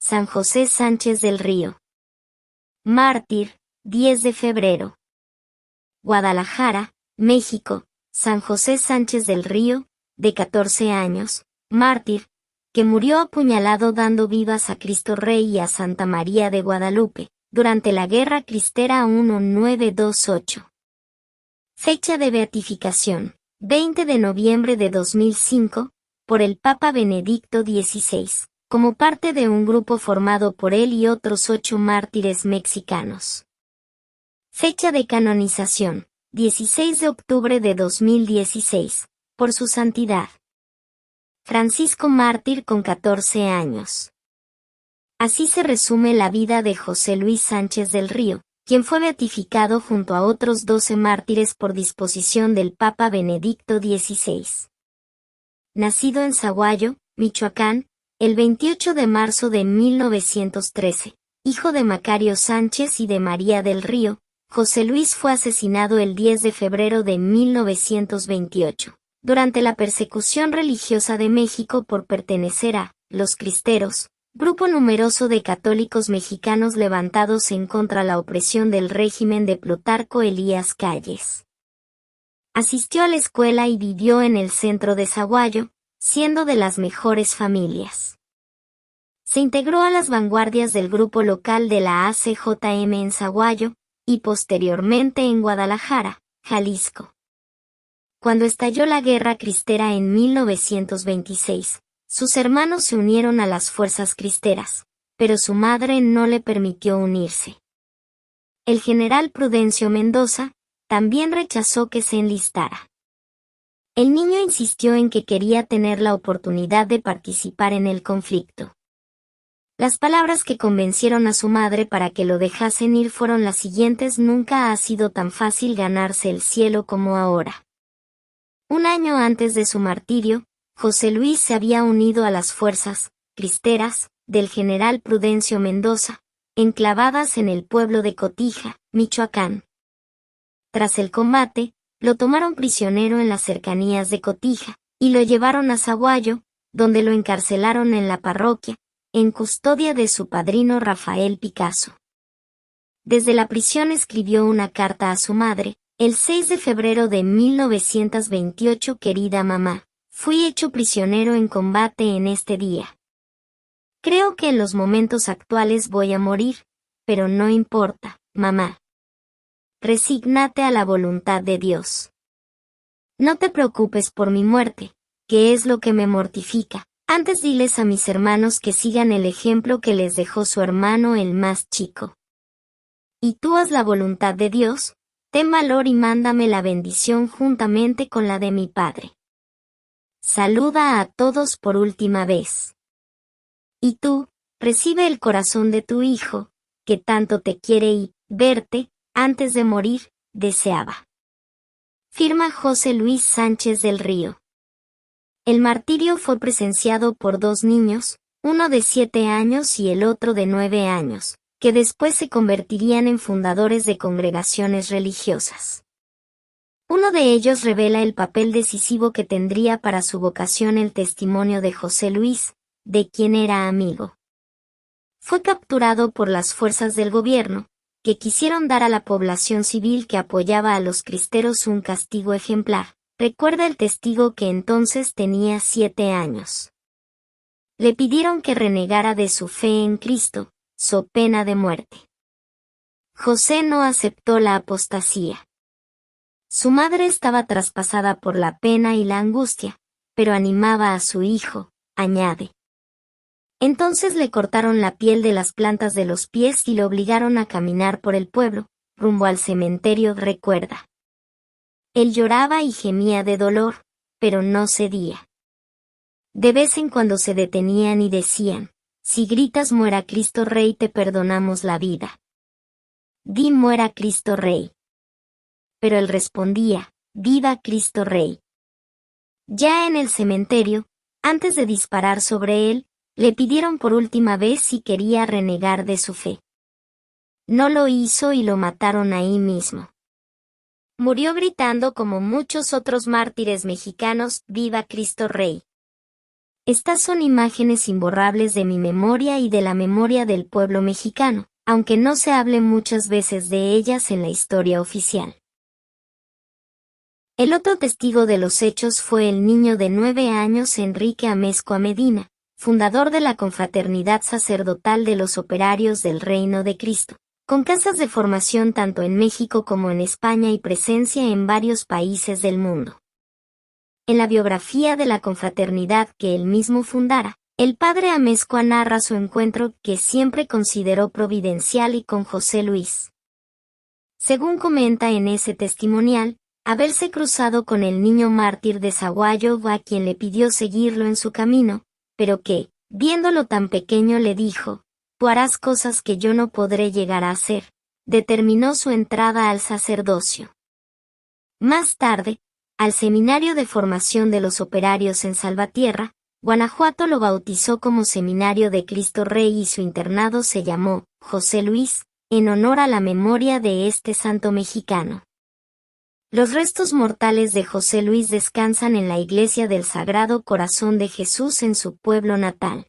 San José Sánchez del Río. Mártir, 10 de febrero. Guadalajara, México, San José Sánchez del Río, de 14 años, mártir, que murió apuñalado dando vivas a Cristo Rey y a Santa María de Guadalupe, durante la Guerra Cristera 1928. Fecha de beatificación, 20 de noviembre de 2005, por el Papa Benedicto XVI, como parte de un grupo formado por él y otros 8 mártires mexicanos. Fecha de canonización, 16 de octubre de 2016, por su santidad Francisco mártir con 14 años. Así se resume la vida de José Luis Sánchez del Río, quien fue beatificado junto a otros 12 mártires por disposición del Papa Benedicto XVI. Nacido en Sahuayo, Michoacán, el 28 de marzo de 1913, hijo de Macario Sánchez y de María del Río, José Luis fue asesinado el 10 de febrero de 1928, durante la persecución religiosa de México por pertenecer a los Cristeros, grupo numeroso de católicos mexicanos levantados en contra la opresión del régimen de Plutarco Elías Calles. Asistió a la escuela y vivió en el centro de Sahuayo, siendo de las mejores familias. Se integró a las vanguardias del grupo local de la ACJM en Sahuayo, y posteriormente en Guadalajara, Jalisco. Cuando estalló la Guerra Cristera en 1926, sus hermanos se unieron a las fuerzas cristeras, pero su madre no le permitió unirse. El general Prudencio Mendoza también rechazó que se enlistara. El niño insistió en que quería tener la oportunidad de participar en el conflicto. Las palabras que convencieron a su madre para que lo dejasen ir fueron las siguientes: nunca ha sido tan fácil ganarse el cielo como ahora. Un año antes de su martirio, José Luis se había unido a las fuerzas cristeras del general Prudencio Mendoza, enclavadas en el pueblo de Cotija, Michoacán. Tras el combate, lo tomaron prisionero en las cercanías de Cotija, y lo llevaron a Sahuayo, donde lo encarcelaron en la parroquia, en custodia de su padrino Rafael Picasso. Desde la prisión escribió una carta a su madre, el 6 de febrero de 1928: querida mamá, fui hecho prisionero en combate en este día. Creo que en los momentos actuales voy a morir, pero no importa, mamá. Resígnate a la voluntad de Dios. No te preocupes por mi muerte, que es lo que me mortifica. Antes diles a mis hermanos que sigan el ejemplo que les dejó su hermano el más chico. Y tú haz la voluntad de Dios, ten valor y mándame la bendición juntamente con la de mi padre. Saluda a todos por última vez. Y tú, recibe el corazón de tu hijo, que tanto te quiere y, verte, antes de morir, deseaba. Firma José Luis Sánchez del Río. El martirio fue presenciado por 2 niños, uno de 7 años y el otro de 9 años, que después se convertirían en fundadores de congregaciones religiosas. Uno de ellos revela el papel decisivo que tendría para su vocación el testimonio de José Luis, de quien era amigo. Fue capturado por las fuerzas del gobierno, que quisieron dar a la población civil que apoyaba a los cristeros un castigo ejemplar. Recuerda el testigo que entonces tenía 7 años. Le pidieron que renegara de su fe en Cristo, so pena de muerte. José no aceptó la apostasía. Su madre estaba traspasada por la pena y la angustia, pero animaba a su hijo, añade. Entonces le cortaron la piel de las plantas de los pies y lo obligaron a caminar por el pueblo, rumbo al cementerio, recuerda. Él lloraba y gemía de dolor, pero no cedía. De vez en cuando se detenían y decían: si gritas muera Cristo Rey te perdonamos la vida. Di muera Cristo Rey. Pero él respondía: viva Cristo Rey. Ya en el cementerio, antes de disparar sobre él, le pidieron por última vez si quería renegar de su fe. No lo hizo y lo mataron ahí mismo. Murió gritando como muchos otros mártires mexicanos: viva Cristo Rey. Estas son imágenes imborrables de mi memoria y de la memoria del pueblo mexicano, aunque no se hable muchas veces de ellas en la historia oficial. El otro testigo de los hechos fue el niño de 9 años Enrique Amezcua Medina, fundador de la Confraternidad Sacerdotal de los Operarios del Reino de Cristo, con casas de formación tanto en México como en España y presencia en varios países del mundo. En la biografía de la confraternidad que él mismo fundara, el padre Amezcua narra su encuentro que siempre consideró providencial y con José Luis. Según comenta en ese testimonial, haberse cruzado con el niño mártir de Zaguayo a quien le pidió seguirlo en su camino, pero que, viéndolo tan pequeño le dijo, «Tú harás cosas que yo no podré llegar a hacer», determinó su entrada al sacerdocio. Más tarde, al Seminario de Formación de los Operarios en Salvatierra, Guanajuato lo bautizó como Seminario de Cristo Rey y su internado se llamó José Luis, en honor a la memoria de este santo mexicano. Los restos mortales de José Luis descansan en la Iglesia del Sagrado Corazón de Jesús en su pueblo natal.